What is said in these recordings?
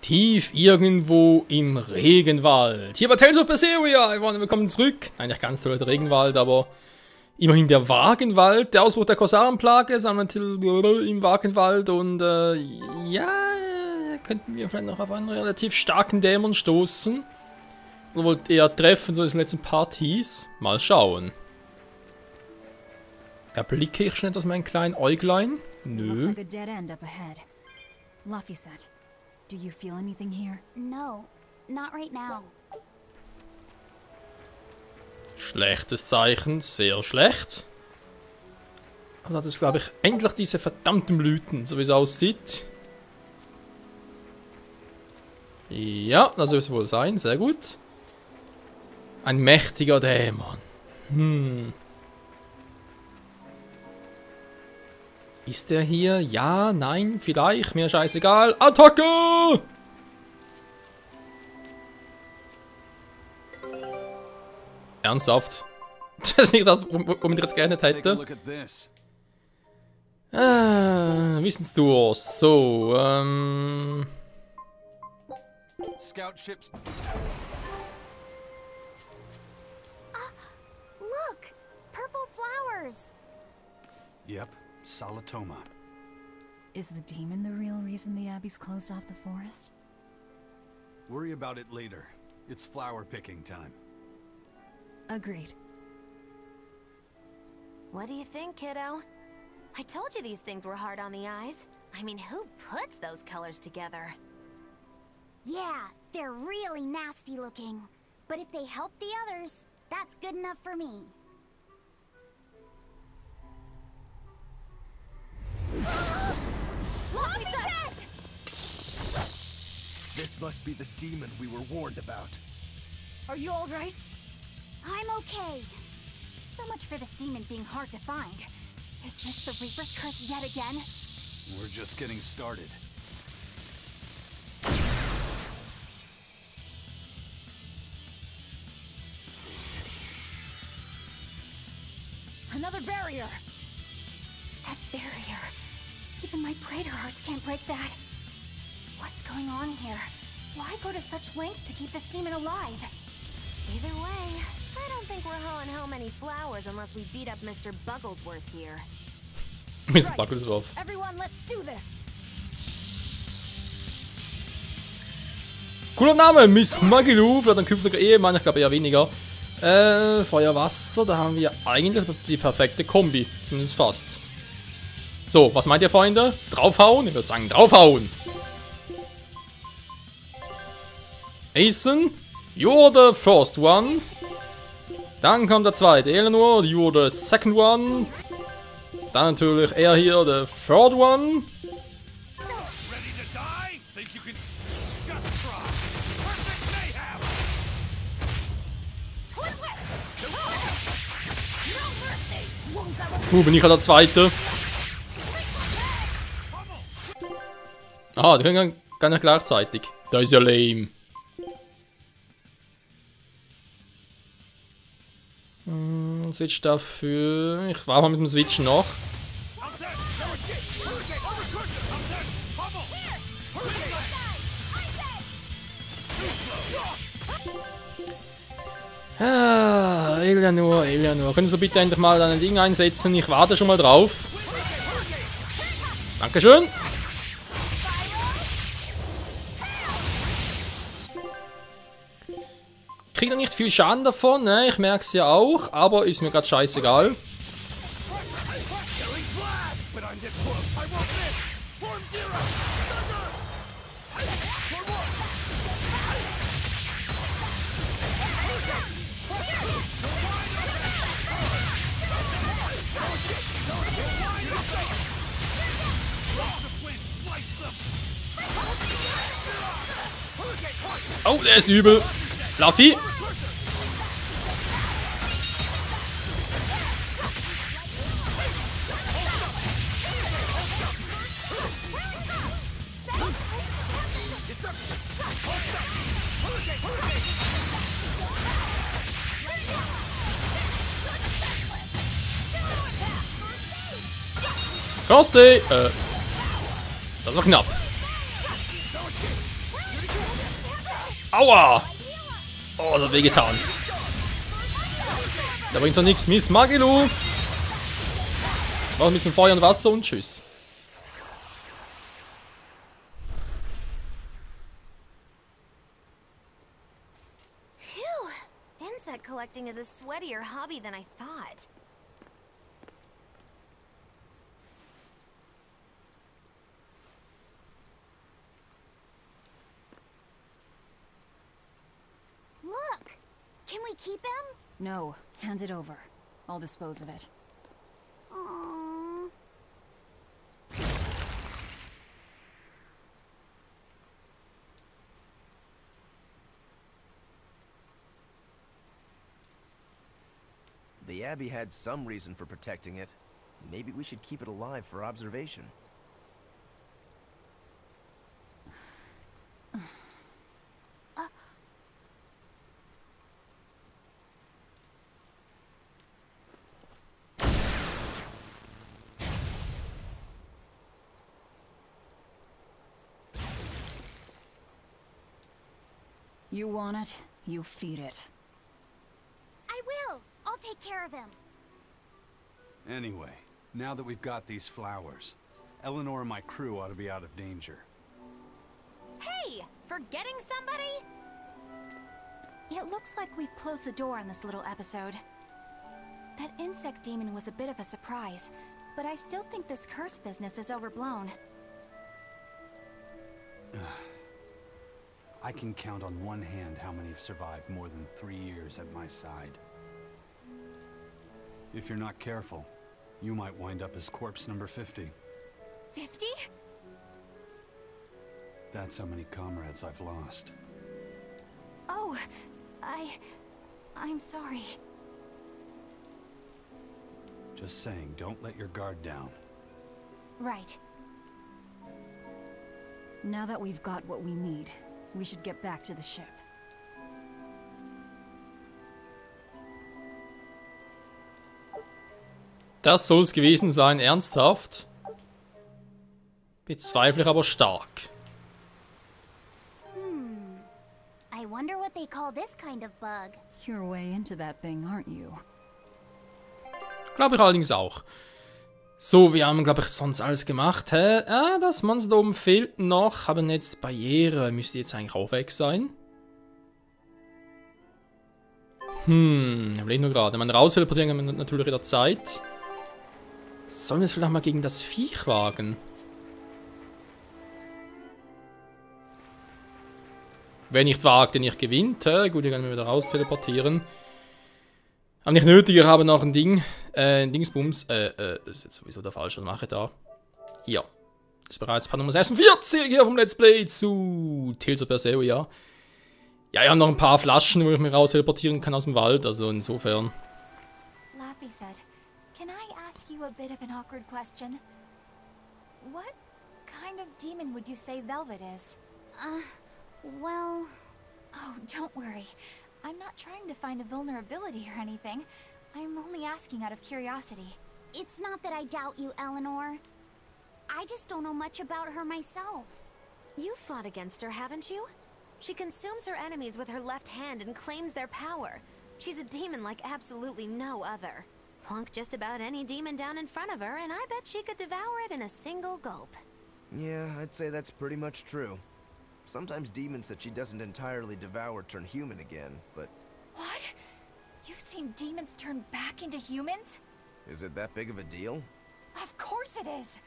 Tief irgendwo im Regenwald. Hier bei Tales of Berseria. Willkommen zurück. Nein, nicht ganz so der Regenwald, aber immerhin der Wagenwald. Der Ausbruch der Korsarenplage ist im Wagenwald. Und ja, könnten wir vielleicht noch auf einen relativ starken Dämon stoßen. Oder wollt eher treffen, so in den letzten Part hieß. Mal schauen. Erblicke ich schon etwas mein kleinen Äuglein? Nö. Do you feel anything here? No, not right now. Schlechtes Zeichen, sehr schlecht. Und das ist, glaube ich, endlich diese verdammten Blüten, so wie es aussieht. Ja, das soll es wohl sein, sehr gut. Ein mächtiger Dämon. Ist der hier? Ja, nein, vielleicht, mir scheißegal. Attacke! Ernsthaft? Das ist nicht das, womit ich jetzt gerne hätte. Wissensdurst. So, Scoutships. Look! Purple flowers! Yep, Solitoma. Is the demon the real reason the Abbey's closed off the forest? Worry about it later. It's flower picking time. Agreed. What do you think, kiddo? I told you these things were hard on the eyes. I mean, who puts those colors together? Yeah, they're really nasty looking. But if they help the others, that's good enough for me. This must be the demon we were warned about. Are you all right? I'm okay. So much for this demon being hard to find. Is this the Reaper's curse yet again? We're just getting started. Another barrier! That barrier. Even my praetor hearts can't break that. What's going on here? Why go to such lengths to keep this demon alive? Either way, I don't think we're hauling home any flowers unless we beat up Mr. Bugglesworth here. Mr. Bugglesworth. Everyone, let's do this! Cooler Name, Miss Magilu, vielleicht ein künftiger Ehemann, ich glaube eher weniger. Feuer, Wasser, da haben wir eigentlich die perfekte Kombi, zumindest fast. So, was meint ihr, Freunde? Draufhauen? Ich würde sagen, draufhauen! Asen, you're the first one. Dann kommt der zweite, Eleanor, you're the second one. Dann natürlich er hier, the third one. Bin ich halt der zweite. Ah, die können gar nicht gleichzeitig. Das ist ja lame. Switch dafür. Ich war mal mit dem Switch noch. Ah, Eleanor. Können Sie bitte endlich mal ein Ding einsetzen? Ich warte schon mal drauf. Dankeschön. Kriegt noch nicht viel Schaden davon, ne? Ich merke es ja auch, aber ist mir gerade scheißegal. Oh, der ist übel. Fluffy. Frosty! Das war knapp. Aua! Oh, das hat wehgetan. Da bringt doch nichts. Miss Magilu. Noch ein bisschen Feuer und Wasser und tschüss. Phew! Insect collecting is a sweatier hobby than I thought. Look! Can we keep him? No, hand it over. I'll dispose of it. Aww. The Abbey had some reason for protecting it. Maybe we should keep it alive for observation. You want it, you feed it. I will! I'll take care of him. Anyway, now that we've got these flowers, Eleanor and my crew ought to be out of danger. Hey! Forgetting somebody? It looks like we've closed the door on this little episode. That insect demon was a bit of a surprise, but I still think this curse business is overblown. I can count on one hand how many have survived more than 3 years at my side. If you're not careful, you might wind up as corpse number 50. 50? That's how many comrades I've lost. Oh, I'm sorry. Just saying, don't let your guard down. Right. Now that we've got what we need, we should get back to the ship. Das soll es gewesen sein, ernsthaft? Bezweifle ich aber stark. I wonder what they call this kind of bug. You're way into that thing, aren't you? Glaube ich allerdings auch. So, wir haben, glaube ich, sonst alles gemacht. Hä? Ah, das Monster da oben fehlt noch. Haben jetzt Barriere. Müsste jetzt eigentlich auch weg sein. Ich überlege nur gerade. Man rausteleportieren kann man natürlich in der Zeit. Sollen wir es vielleicht mal gegen das Viech wagen? Wer nicht wagt, der nicht gewinnt. Gut, hier können wir wieder raus teleportieren. Aber nicht nötig, wir haben noch ein Ding. Ein Dingsbums. Das ist jetzt sowieso der falsche, was mache ich da? Ja. Das ist bereits Part Nummer 46 hier vom Let's Play zu Tales of Berseria. Ja, ich habe noch ein paar Flaschen, wo ich mich raus teleportieren kann aus dem Wald. Also insofern. Lappy said, "Can I ask you a bit of an awkward question? What kind of demon would you say Velvet is?" Well... Oh, don't worry. I'm not trying to find a vulnerability or anything. I'm only asking out of curiosity. It's not that I doubt you, Eleanor. I just don't know much about her myself. You've fought against her, haven't you? She consumes her enemies with her left hand and claims their power. She's a demon like absolutely no other. Plunk just about any demon down in front of her, and I bet she could devour it in a single gulp. Yeah, I'd say that's pretty much true. Sometimes demons that she doesn't entirely devour turn human again, but... What? You've seen demons turn back into humans? Is it that big of a deal? Of course it is!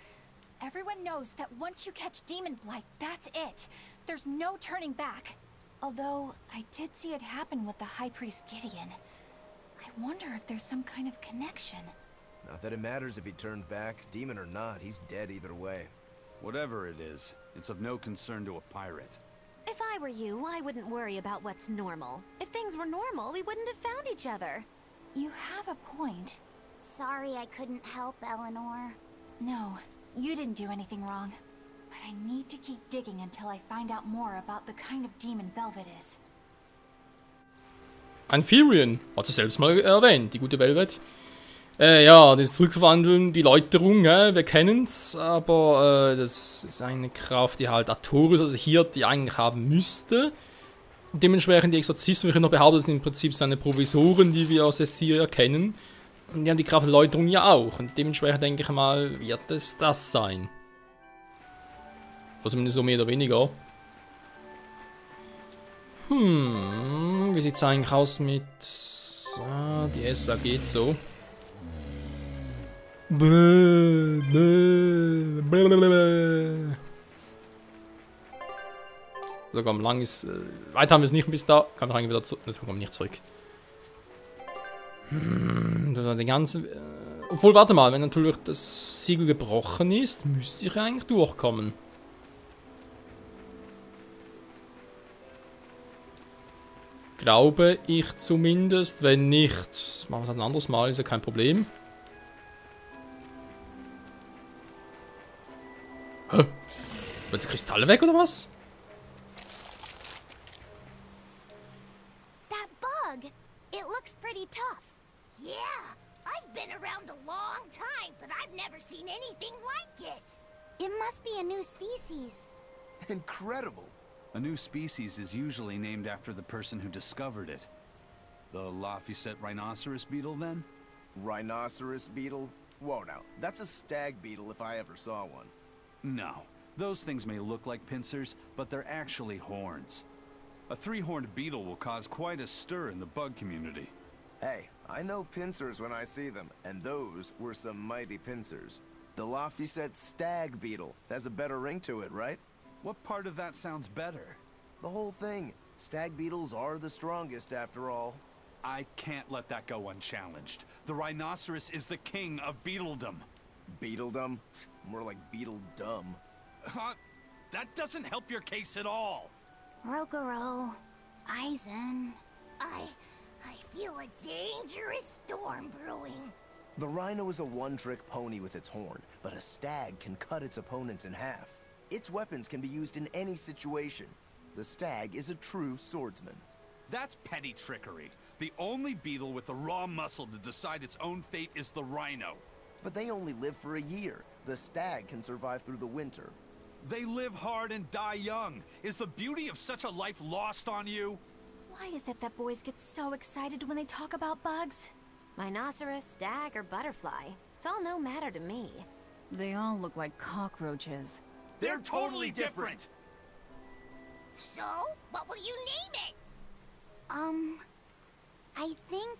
Everyone knows that once you catch demon blight, that's it. There's no turning back. Although, I did see it happen with the High Priest Gideon. I wonder if there's some kind of connection. Not that it matters if he turned back, demon or not, he's dead either way. Whatever it is, it's of no concern to a pirate. If I were you, I wouldn't worry about what's normal. If things were normal, we wouldn't have found each other. You have a point. Sorry I couldn't help, Eleanor. No, you didn't do anything wrong. But I need to keep digging until I find out more about the kind of demon Velvet is. Ein Furion, hat sie selbst mal erwähnt, die gute Velvet. Ja, das Zurückverwandeln, die Läuterung, wir kennen's, aber das ist eine Kraft, die halt Artorius, also hier, die eigentlich haben müsste. Und dementsprechend die Exorzisten, wir können noch behaupten, das sind im Prinzip seine Provisoren, die wir aus Berseria kennen. Und die haben die Kraft der Läuterung ja auch. Und dementsprechend denke ich mal, wird es das sein. Oder zumindest so mehr oder weniger. Wie sieht's eigentlich aus mit... die SA geht so. So, komm, lang ist... weiter haben wir es nicht bis da. Kann doch eigentlich wieder zurück. Das kommen wir nicht zurück. Das war den ganzen... obwohl, warte mal, wenn natürlich das Siegel gebrochen ist, müsste ich eigentlich durchkommen. Glaube ich zumindest. Wenn nicht, machen wir es halt ein anderes Mal, ist ja kein Problem. Hä? Wird die Kristalle weg oder was? That bug, it looks pretty tough. Yeah, I've been around a long time, but I've never seen anything like it. It must be a new species. Incredible. A new species is usually named after the person who discovered it. The Laphicet rhinoceros beetle, then? Rhinoceros beetle? Whoa, now, that's a stag beetle if I ever saw one. No. Those things may look like pincers, but they're actually horns. A three-horned beetle will cause quite a stir in the bug community. Hey, I know pincers when I see them, and those were some mighty pincers. The Laphicet stag beetle has a better ring to it, right? What part of that sounds better? The whole thing. Stag beetles are the strongest after all. I can't let that go unchallenged. The rhinoceros is the king of beetledom. Beetledom? More like beetle dumb. That doesn't help your case at all. Rokuro, Aizen. I feel a dangerous storm brewing. The rhino is a one-trick pony with its horn, but a stag can cut its opponents in half. Its weapons can be used in any situation. The stag is a true swordsman. That's petty trickery. The only beetle with the raw muscle to decide its own fate is the rhino. But they only live for a year. The stag can survive through the winter. They live hard and die young. Is the beauty of such a life lost on you? Why is it that boys get so excited when they talk about bugs? Rhinoceros, stag, or butterfly. It's all no matter to me. They all look like cockroaches. They're totally different! So, what will you name it? I think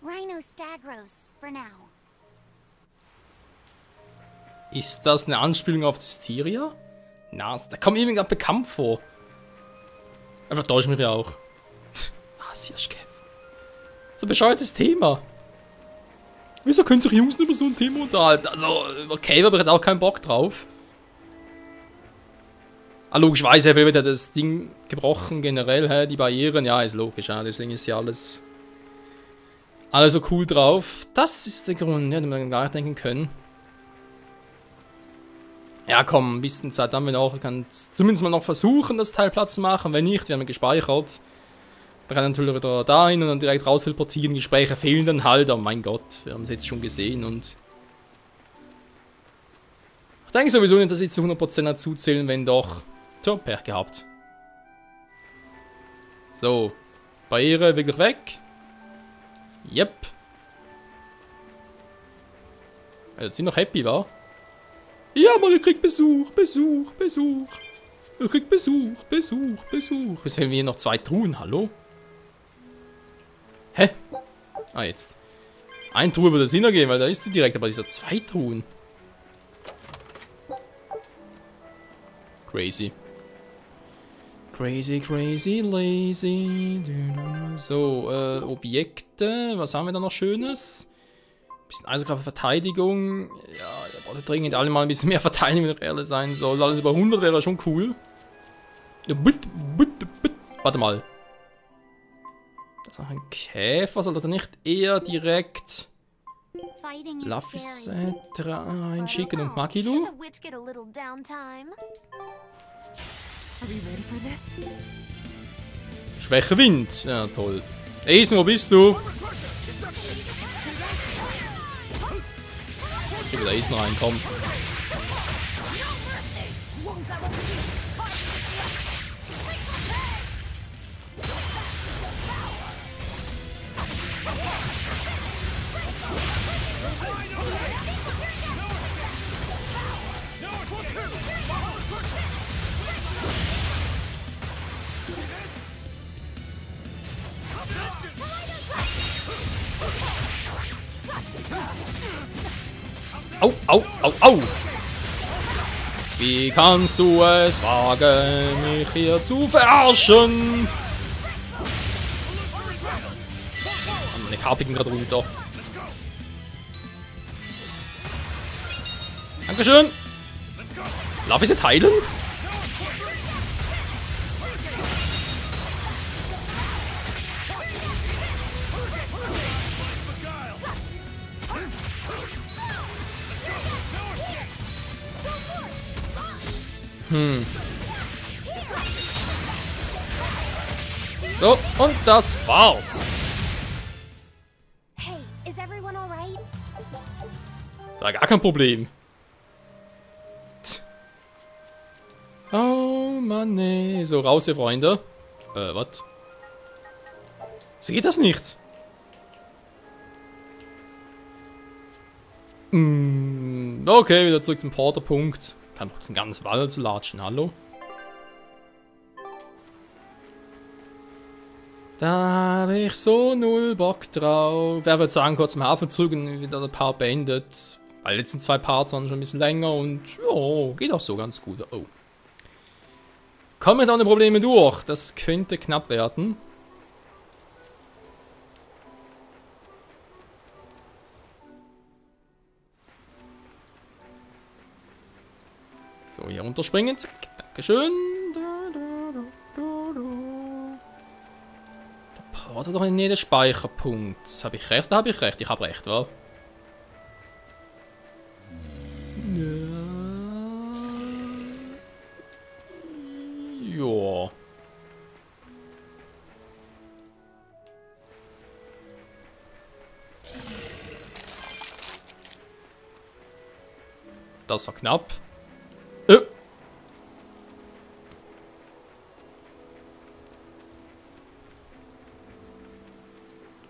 Rhinostagros for now. Ist das eine Anspielung auf Berseria? Na, da kommt mir irgendwie gerade bekannt vor. Einfach täuscht mich ja auch. Siehst so ein bescheuertes Thema. Wieso können sich Jungs über so ein Thema unterhalten? Also, über Käfer habe ich jetzt auch keinen Bock drauf. Ah, logischerweise wird ja das Ding gebrochen, generell, die Barrieren, ja, ist logisch, ja, deswegen ist ja alles so cool drauf. Das ist der Grund, ja, den wir nachdenken können. Ja, komm, ein bisschen Zeit haben wir noch, ich kann zumindest mal noch versuchen, das Teil Platz zu machen, wenn nicht, wir haben gespeichert. Da kann natürlich wieder dahin und dann direkt raus teleportieren, Gespräche fehlen dann halt, oh mein Gott, wir haben es jetzt schon gesehen und... Ich denke sowieso nicht, dass sie zu 100% dazu zählen, wenn doch... Tja, Pech gehabt. So. Barriere wirklich weg. Yep. Also, sind noch happy, wa? Ja, Mann, ihr kriegt Besuch. Ihr kriegt Besuch. Jetzt fehlen wir hier noch 2 Truhen, hallo? Hä? Ah, jetzt. Eine Truhe würde Sinn ergeben, weil da ist die direkt, aber dieser 2 Truhen. Crazy. Crazy, lazy. So, Objekte. Was haben wir da noch Schönes? Bisschen Eisenkraft, Verteidigung. Ja, da braucht dringend alle mal ein bisschen mehr Verteidigung, wenn ich ehrlich sein soll. Alles über 100 wäre schon cool. Warte mal. Das ist noch ein Käfer. Soll das nicht eher direkt Laphicet reinschicken und Makilu? Schwäche Wind. Ja, toll. Eisen, wo bist du? Ich will da Eisen reinkommen. Au, au, au, au! Wie kannst du es wagen, mich hier zu verarschen? Meine Karte ging gerade runter. Dankeschön! Darf ich sie teilen? So, und das war's. Hey, is everyone all right? Da gar kein Problem. Tch. Oh Mann, nee. So, raus, ihr Freunde. Was? So geht das nicht. Okay, wieder zurück zum Porterpunkt. Kann doch den ganzen Wald zu latschen, hallo? Da habe ich so null Bock drauf. Wer würde sagen, kurz zum Hafen zurück und wieder der Part beendet. Weil die letzten 2 Parts waren schon ein bisschen länger und ja, geht auch so ganz gut. Oh. Kommen wir ohne Probleme durch. Das könnte knapp werden. So, hier runterspringen. Dankeschön. Da braucht er doch einen Speicherpunkt. Habe ich recht? Da habe ich recht. Ich habe recht, wa? Ja. Das war knapp.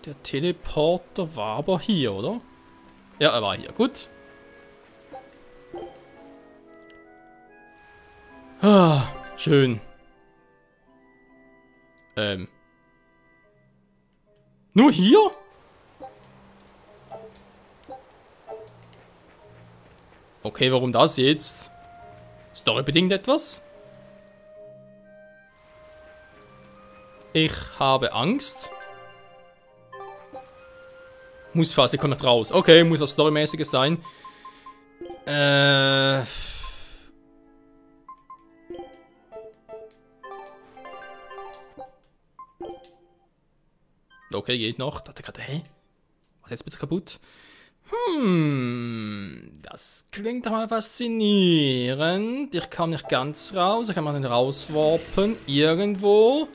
Der Teleporter war aber hier, oder? Ja, er war hier. Gut. Ah, schön. Nur hier? Okay, warum das jetzt? Storybedingt etwas? Ich habe Angst. Muss fast, ich komme nicht raus. Okay, muss was Storymäßiges sein. Okay, geht noch. Da hat er gerade, hä? Was ist jetzt bitte kaputt? Das klingt doch mal faszinierend. Ich komme nicht ganz raus. Ich kann mal den rauswarpen. Irgendwo.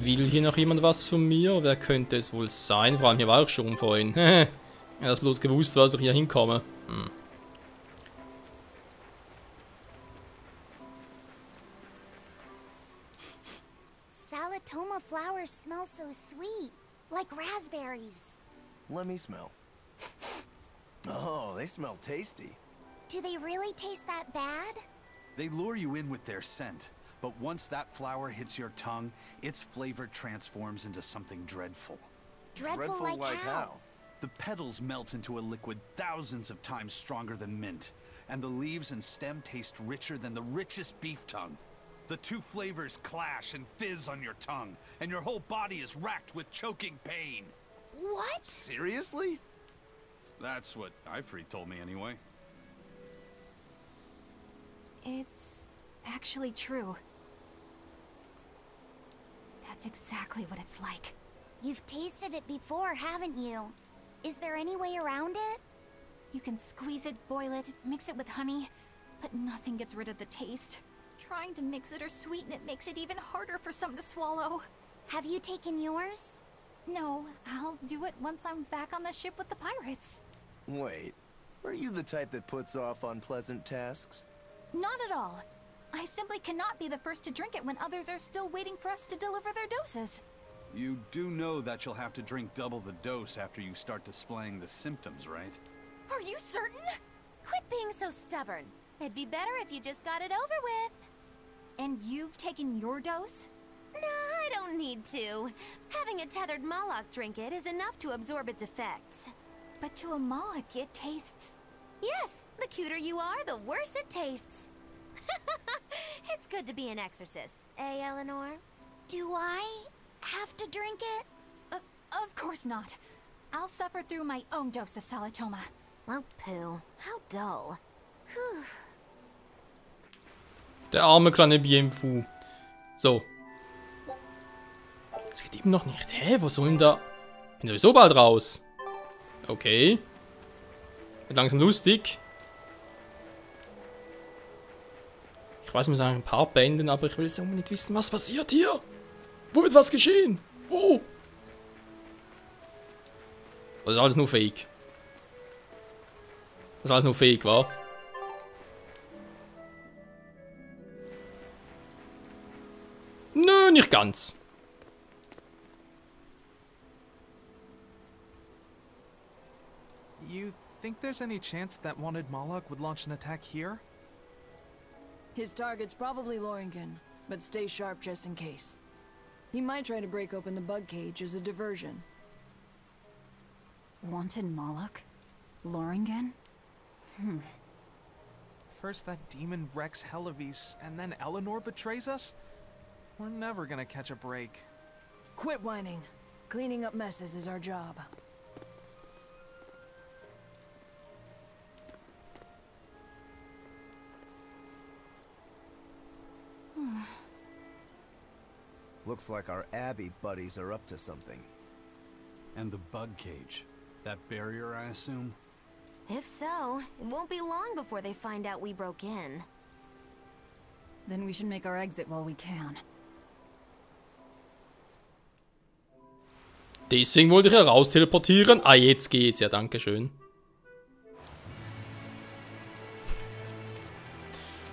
Will hier noch jemand was von mir? Wer könnte es wohl sein? Vor allem hier war ich schon vorhin. Ich habe bloß gewusst, was ich hier hinkomme. Salatoma flowers smell so sweet, like raspberries. Let me smell. Oh, they smell tasty. Do they really taste that bad? They lure you in with their scent, but once that flower hits your tongue, its flavor transforms into something dreadful. Dreadful like how? The petals melt into a liquid thousands of times stronger than mint, and the leaves and stem taste richer than the richest beef tongue. The 2 flavors clash and fizz on your tongue, and your whole body is racked with choking pain. What? Seriously? That's what Ifrit told me anyway. It's actually true. That's exactly what it's like. You've tasted it before, haven't you? Is there any way around it? You can squeeze it, boil it, mix it with honey, but nothing gets rid of the taste. Trying to mix it or sweeten it makes it even harder for some to swallow. Have you taken yours? No, I'll do it once I'm back on the ship with the pirates. Wait, are you the type that puts off unpleasant tasks? Not at all. I simply cannot be the first to drink it when others are still waiting for us to deliver their doses. You do know that you'll have to drink double the dose after you start displaying the symptoms, right? Are you certain? Quit being so stubborn. It'd be better if you just got it over with. And you've taken your dose? No, I don't need to. Having a tethered Moloch drink it is enough to absorb its effects. But to a Moloch, it tastes... Yes, the cuter you are, the worse it tastes. It's good to be an exorcist, eh, Eleanor? Do I have to drink it? Of course not. I'll suffer through my own dose of Salatoma. Well, poo. How dull. Whew. Der arme kleine BMFU. So. Das geht eben noch nicht. Hä, wo soll denn da... Bin sowieso bald raus. Okay. Wird langsam lustig. Ich weiß, ich muss ein paar beenden, aber ich will jetzt unbedingt wissen, was passiert hier. Wo wird was geschehen? Wo? Das ist alles nur Fake. Das ist alles nur Fake, wa? Nö, nicht ganz. You think there's any chance that wanted Moloch would launch an attack here? His target's probably Loringen, but stay sharp just in case. He might try to break open the bug cage as a diversion. Wanted Moloch? Loringen? First that demon Rex Helavis, and then Eleanor betrays us? We're never gonna catch a break. Quit whining. Cleaning up messes is our job. Looks like our Abbey buddies are up to something. And the bug cage. That barrier, I assume? If so, it won't be long before they find out we broke in. Then we should make our exit while we can. Deswegen wollte ich heraus teleportieren. Ah, jetzt geht's. Ja, danke schön.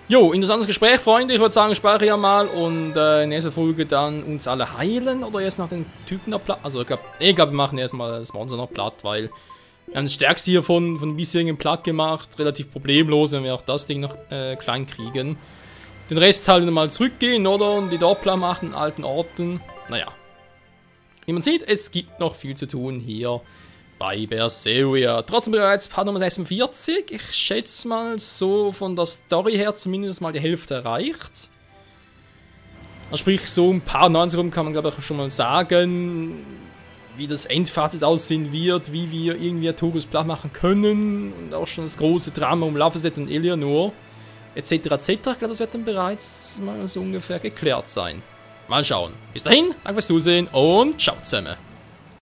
Jo, interessantes Gespräch, Freunde. Ich würde sagen, ich speichere ja mal und in nächster Folge dann uns alle heilen oder erst nach den Typen noch platt. Also, ich glaub, wir machen erstmal das Monster noch platt, weil wir haben das Stärkste hier von bisherigen platt gemacht. Relativ problemlos, wenn wir auch das Ding noch klein kriegen. Den Rest halt mal zurückgehen, oder? Und die dort platt machen, an alten Orten. Naja. Wie man sieht, es gibt noch viel zu tun hier bei Berseria. Trotzdem bereits Part Nummer 46. Ich schätze mal so von der Story her zumindest mal die Hälfte erreicht. Also sprich, so ein paar 90 rum kann man glaube ich schon mal sagen, wie das Endfazit aussehen wird, wie wir irgendwie Taurus platt machen können und auch schon das große Drama um Laphazet und Eleanor etc. etc. Ich glaube, das wird dann bereits mal so ungefähr geklärt sein. Mal schauen. Bis dahin, danke fürs Zusehen und ciao zusammen.